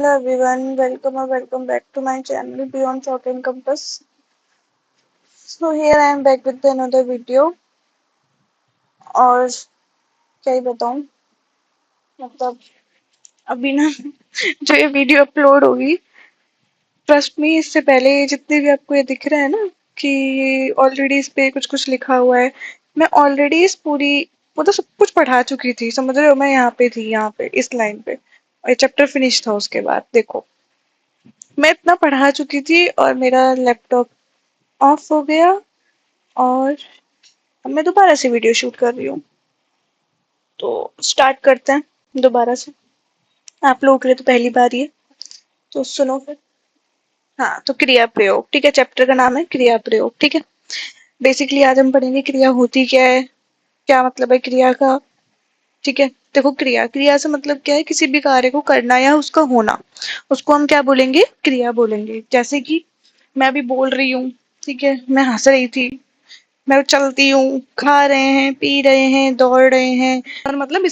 Hello everyone, welcome or welcome back to my channel Beyond Chalk and Compass. So here I am back with another video और क्या ही बताऊं, मतलब अभी ना जो ये वीडियो अपलोड होगी, ट्रस्ट मी, इससे पहले जितने भी आपको ये दिख रहा है ना कि ऑलरेडी इस पे कुछ कुछ लिखा हुआ है, मैं ऑलरेडी इस पूरी मतलब सब कुछ पढ़ा चुकी थी, समझ रहे हो। मैं यहाँ पे थी, यहाँ पे इस लाइन पे, और ये चैप्टर फिनिश था। उसके बाद देखो मैं इतना पढ़ा चुकी थी और मेरा लैपटॉप ऑफ हो गया और अब मैं दोबारा से वीडियो शूट कर रही हूँ। तो स्टार्ट करते हैं दोबारा से। आप लोगों के लिए तो पहली बार ही है, तो सुनो फिर। हाँ, तो क्रिया प्रयोग, ठीक है। चैप्टर का नाम है क्रिया प्रयोग, ठीक है। बेसिकली आज हम पढ़ेंगे क्रिया होती क्या है, क्या मतलब है क्रिया का, ठीक है। देखो, क्रिया क्रिया से मतलब क्या है, किसी भी कार्य को करना या उसका होना, उसको हम क्या बोलेंगे, क्रिया बोलेंगे। जैसे कि मैं अभी बोल रही हूँ, ठीक है, मैं हंस रही थी, मैं चलती हूँ, खा रहे हैं, पी रहे हैं, दौड़ रहे हैं, और मतलब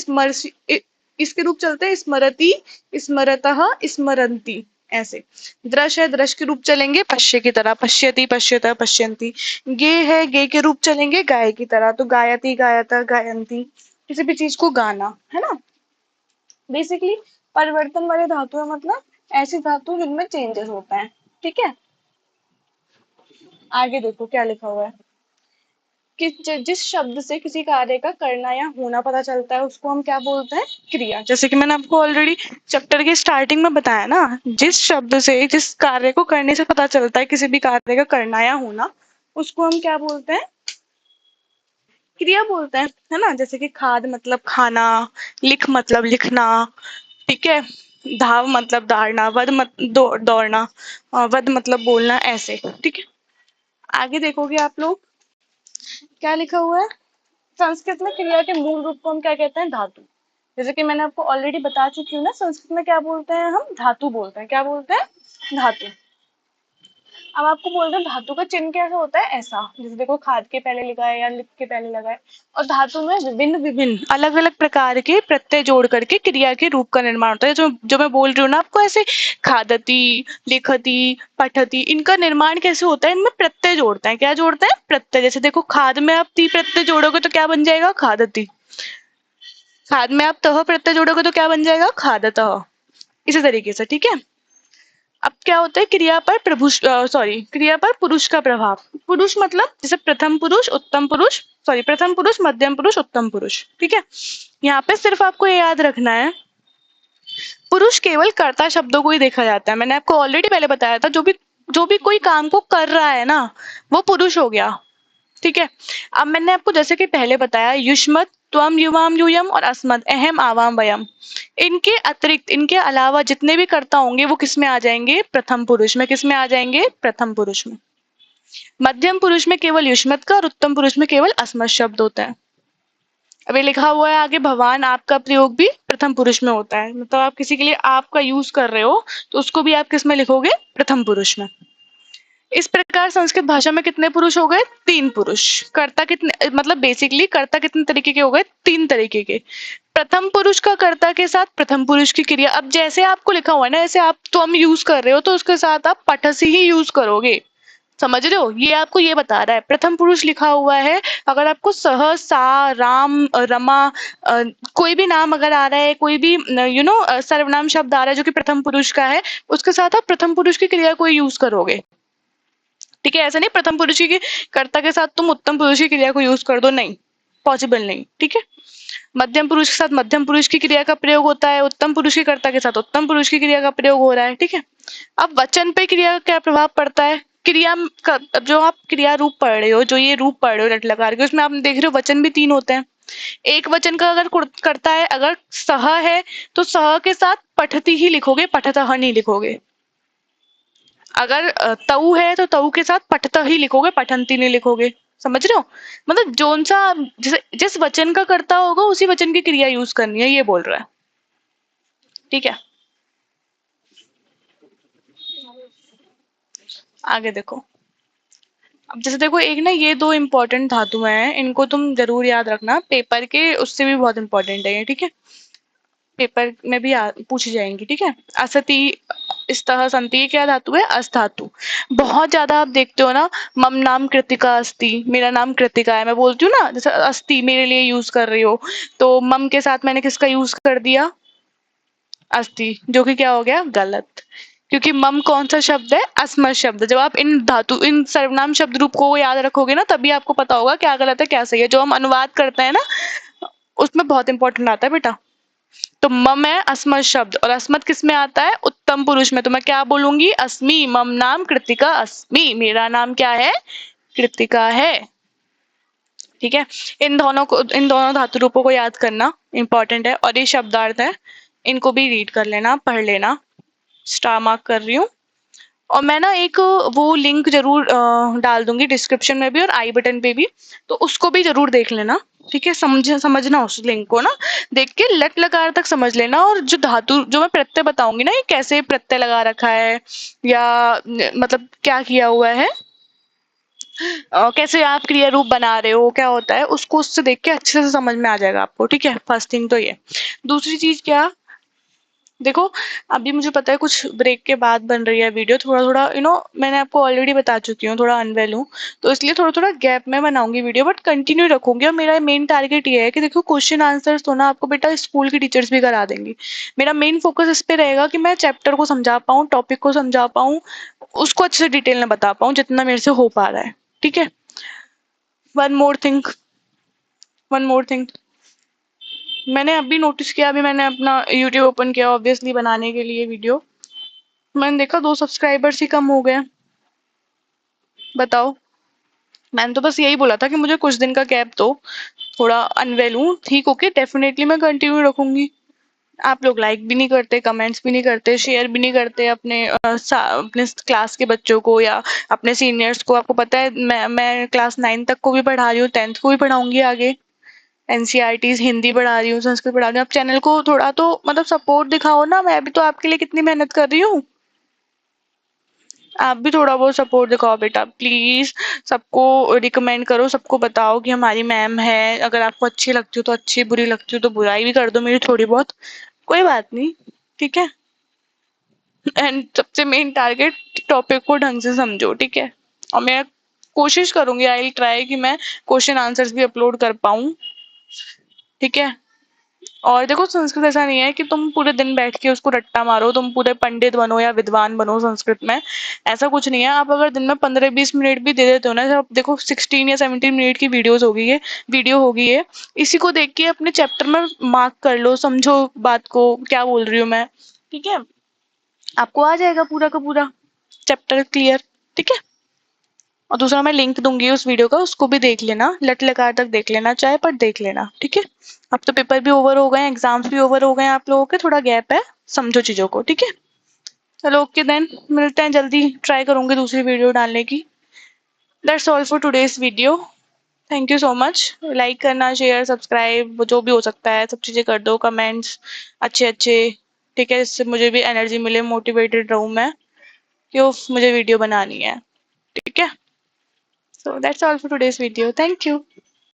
इसके रूप चलते हैं स्मरति, स्मरतः, स्मरन्ति, ऐसे। दृश्य है, दृश्य के रूप चलेंगे पश्य की तरह, पश्यति, पश्यतः, पश्यन्ति। गे है, गे के रूप चलेंगे गाय की तरह, तो गायति, गायतः, गायन्ति। किसी भी चीज को गाना है ना। बेसिकली परिवर्तन वाले धातु है, मतलब ऐसी धातु जिनमें चेंजेस होता है, ठीक है। आगे देखो क्या लिखा हुआ है कि जिस शब्द से किसी कार्य का करना या होना पता चलता है उसको हम क्या बोलते हैं, क्रिया। जैसे कि मैंने आपको ऑलरेडी चैप्टर के स्टार्टिंग में बताया ना, जिस शब्द से जिस कार्य को करने से पता चलता है किसी भी कार्य का करना या होना, उसको हम क्या बोलते हैं, क्रिया बोलते हैं, है ना। जैसे कि खाद मतलब खाना, लिख मतलब लिखना, ठीक है। धाव मतलब दौड़ना, दौड़ना, वध मतलब बोलना, ऐसे, ठीक है। आगे देखोगे आप लोग क्या लिखा हुआ है। संस्कृत में क्रिया के मूल रूप को हम क्या कहते हैं, धातु। जैसे कि मैंने आपको ऑलरेडी बता चुकी हूँ ना, संस्कृत में क्या बोलते हैं हम, धातु बोलते हैं। क्या बोलते हैं, धातु। अब आपको बोलते हैं धातु का चिन्ह कैसे होता है, ऐसा। जैसे देखो, खाद के पहले लिखा है या लिख के पहले लगा है। और धातु में विभिन्न विभिन्न अलग अलग प्रकार के प्रत्यय जोड़ करके क्रिया के रूप का निर्माण होता है। जो जो मैं बोल रही हूँ ना आपको, ऐसे खादती, लिखती, पठती, इनका निर्माण कैसे होता है, इनमें प्रत्यय जोड़ते हैं। क्या जोड़ते हैं, प्रत्यय। जैसे देखो, खाद में आप ती प्रत्यय जोड़ोगे तो क्या बन जाएगा, खादती। खाद में आप तह प्रत्यय जोड़ोगे तो क्या बन जाएगा, खादतः। इसी तरीके से, ठीक है। अब क्या होता है, क्रिया पर क्रिया पर पुरुष का प्रभाव। पुरुष मतलब जैसे प्रथम पुरुष, उत्तम पुरुष, प्रथम पुरुष, मध्यम पुरुष, उत्तम पुरुष, ठीक है। यहाँ पे सिर्फ आपको ये याद रखना है, पुरुष केवल कर्ता शब्दों को ही देखा जाता है। मैंने आपको ऑलरेडी पहले बताया था, जो भी कोई काम को कर रहा है ना, वो पुरुष हो गया, ठीक है। अब मैंने आपको जैसे कि पहले बताया, युष्मत्, त्वम, युवाम, यूयम और अस्मत्, अहम, आवाम, वयम, इनके अतिरिक्त, इनके अलावा जितने भी कर्ता होंगे वो किस में आ जाएंगे, प्रथम पुरुष में। किस में आ जाएंगे, प्रथम पुरुष में। मध्यम पुरुष में केवल युष्मत् का और उत्तम पुरुष में केवल अस्मत् शब्द होता है। अभी लिखा हुआ है आगे, भवान, आपका प्रयोग भी प्रथम पुरुष में होता है। मतलब आप किसी के लिए आपका यूज कर रहे हो तो उसको भी आप किस में लिखोगे, प्रथम पुरुष में। इस प्रकार संस्कृत भाषा में कितने पुरुष हो गए, तीन पुरुष। कर्ता कितने, मतलब बेसिकली कर्ता कितने तरीके के हो गए, तीन तरीके के। प्रथम पुरुष का कर्ता के साथ प्रथम पुरुष की क्रिया। अब जैसे आपको लिखा हुआ है ना, ऐसे आप तो हम यूज कर रहे हो तो उसके साथ आप पठसी ही यूज करोगे, समझ रहे हो। ये आपको ये बता रहा है, प्रथम पुरुष लिखा हुआ है। अगर आपको सह, सा, राम, रमा, कोई भी नाम अगर आ रहा है, कोई भी सर्वनाम शब्द आ रहा है जो कि प्रथम पुरुष का है, उसके साथ आप प्रथम पुरुष की क्रिया को यूज करोगे, ठीक है। ऐसा नहीं प्रथम पुरुष की कर्ता के साथ तुम उत्तम पुरुष की क्रिया को यूज कर दो, नहीं, पॉसिबल नहीं, ठीक है। मध्यम पुरुष के साथ मध्यम पुरुष की क्रिया का प्रयोग होता है, उत्तम पुरुष की कर्ता के साथ उत्तम पुरुष की क्रिया का प्रयोग हो रहा है, ठीक है। अब वचन पे क्रिया का क्या प्रभाव पड़ता है, क्रिया का, अब जो आप क्रिया रूप पढ़ रहे हो, जो ये रूप पढ़ रहे हो रट लगा के, उसमें आप देख रहे हो वचन भी तीन होते हैं। एक वचन का अगर करता है, अगर सह है तो सह के साथ पठती ही लिखोगे, पठतः नहीं लिखोगे। अगर तऊ है तो तऊ के साथ पठता ही लिखोगे, पठंती नहीं लिखोगे, समझ रहे हो। मतलब जोन सा जिस वचन का कर्ता होगा उसी वचन की क्रिया यूज करनी है, ये बोल रहा है, ठीक है। आगे देखो। अब जैसे देखो, एक ना ये दो इंपॉर्टेंट धातुएं हैं, इनको तुम जरूर याद रखना, पेपर के उससे भी बहुत इंपॉर्टेंट है ये, ठीक है। पेपर में भी पूछी जाएंगी, ठीक है। असति, स्तः संति, ये क्या धातु है? अस धातु। बहुत ज्यादा आप देखते हो ना, मम नाम कृतिका अस्ति, मेरा नाम कृतिका है, मैं बोलती हूँ ना, जैसे अस्ति मेरे लिए यूज कर रही हो, तो मम के साथ मैंने किसका यूज कर दिया? अस्ति, जो कि क्या हो गया? गलत। क्योंकि मम कौन सा शब्द है? अस्मत् शब्द। जब आप इन धातु, इन सर्वनाम शब्द रूप को याद रखोगे ना, तभी आपको पता होगा क्या गलत है क्या सही है। जो हम अनुवाद करते हैं ना, उसमें बहुत इंपॉर्टेंट आता है बेटा। तो मम है अस्मत् शब्द, और अस्मत् किस में आता है? उत्तम पुरुष में। तो मैं क्या बोलूंगी? अस्मि, मम नाम कृतिका अस्मि, मेरा नाम क्या है? कृतिका है। ठीक है, इन दोनों धातु रूपों को याद करना इंपॉर्टेंट है। और ये शब्दार्थ है, इनको भी रीड कर लेना, पढ़ लेना। स्टार मार्क कर रही हूँ। और मैं ना एक वो लिंक जरूर डाल दूंगी डिस्क्रिप्शन में भी और आई बटन पे भी, तो उसको भी जरूर देख लेना। ठीक है, समझना उस लिंक को ना, देख के लट लकार तक समझ लेना। और जो धातु, जो मैं प्रत्यय बताऊंगी ना, ये कैसे प्रत्यय लगा रखा है, या मतलब क्या किया हुआ है, कैसे आप क्रिया रूप बना रहे हो, क्या होता है, उसको उससे देख के अच्छे से समझ में आ जाएगा आपको। ठीक है, फर्स्ट थिंग तो ये। दूसरी चीज क्या, देखो, अभी मुझे पता है कुछ ब्रेक के बाद बन रही है वीडियो, थोड़ा थोड़ा मैंने आपको ऑलरेडी बता चुकी हूँ, थोड़ा अनवेल हूँ, तो इसलिए थोड़ा थोड़ा गैप में बनाऊंगी वीडियो, बट कंटिन्यू रखूंगी। और मेरा मेन टारगेट ये है कि देखो, क्वेश्चन आंसर्स तो ना आपको बेटा स्कूल की टीचर्स भी करा देंगी। मेरा मेन फोकस इस पे रहेगा कि मैं चैप्टर को समझा पाऊँ, टॉपिक को समझा पाऊँ, उसको अच्छे से डिटेल में बता पाऊँ, जितना मेरे से हो पा रहा है। ठीक है, one more thing, one more thing, मैंने अभी नोटिस किया, अभी मैंने अपना यूट्यूब ओपन किया ऑब्वियसली बनाने के लिए वीडियो, मैंने देखा 2 सब्सक्राइबर्स ही कम हो गए। बताओ, मैंने तो बस यही बोला था कि मुझे कुछ दिन का गैप दो, थोड़ा अनवेल हूँ, ठीक, ओके, डेफिनेटली मैं कंटिन्यू रखूंगी। आप लोग लाइक भी नहीं करते, कमेंट्स भी नहीं करते, शेयर भी नहीं करते अपने अपने क्लास के बच्चों को या अपने सीनियर्स को। आपको पता है मैं क्लास 9 तक को भी पढ़ा रही हूँ, 10th को भी पढ़ाऊंगी आगे। एनसीईआरटीज हिंदी पढ़ा रही हूँ, संस्कृत पढ़ा रही हूँ। आप चैनल को थोड़ा तो मतलब सपोर्ट दिखाओ ना, मैं भी तो आपके लिए कितनी मेहनत कर रही हूँ। आप भी थोड़ा बहुत सपोर्ट दिखाओ बेटा प्लीज। सबको रिकमेंड करो, सबको बताओ कि हमारी मैम है। अगर आपको अच्छी लगती हो तो अच्छी, बुरी लगती हो तो बुराई भी कर दो मेरी थोड़ी बहुत, कोई बात नहीं। ठीक है, एंड सबसे मेन टारगेट, टॉपिक को ढंग से समझो। ठीक है, और मैं कोशिश करूंगी, आई विल ट्राई कि मैं क्वेश्चन आंसर्स भी अपलोड कर पाऊँ। ठीक है, और देखो, संस्कृत ऐसा नहीं है कि तुम पूरे दिन बैठ के उसको रट्टा मारो, तुम पूरे पंडित बनो या विद्वान बनो संस्कृत में, ऐसा कुछ नहीं है। आप अगर दिन में 15-20 मिनट भी दे देते हो ना, जब देखो 16 या 17 मिनट की वीडियोस होगी, ये वीडियो होगी, ये इसी को देख के अपने चैप्टर में मार्क कर लो, समझो बात को क्या बोल रही हूँ मैं। ठीक है, आपको आ जाएगा पूरा का पूरा चैप्टर क्लियर। ठीक है, और दूसरा मैं लिंक दूंगी उस वीडियो का, उसको भी देख लेना, लट लकार तक देख लेना चाहे, पर देख लेना। ठीक है, अब तो पेपर भी ओवर हो गए, एग्जाम्स भी ओवर हो गए आप लोगों के, थोड़ा गैप है, समझो चीजों को। ठीक है, चलो ओके देन, मिलते हैं जल्दी, ट्राई करूंगी दूसरी वीडियो डालने की। That's all for today's video. Thank you so much. Like करना, शेयर, सब्सक्राइब, जो भी हो सकता है सब चीजें कर दो, कमेंट्स अच्छे अच्छे। ठीक है, इससे मुझे भी एनर्जी मिले, मोटिवेटेड रहूं मैं, क्यों मुझे वीडियो बनानी है। ठीक है, so that's all for today's video. Thank you.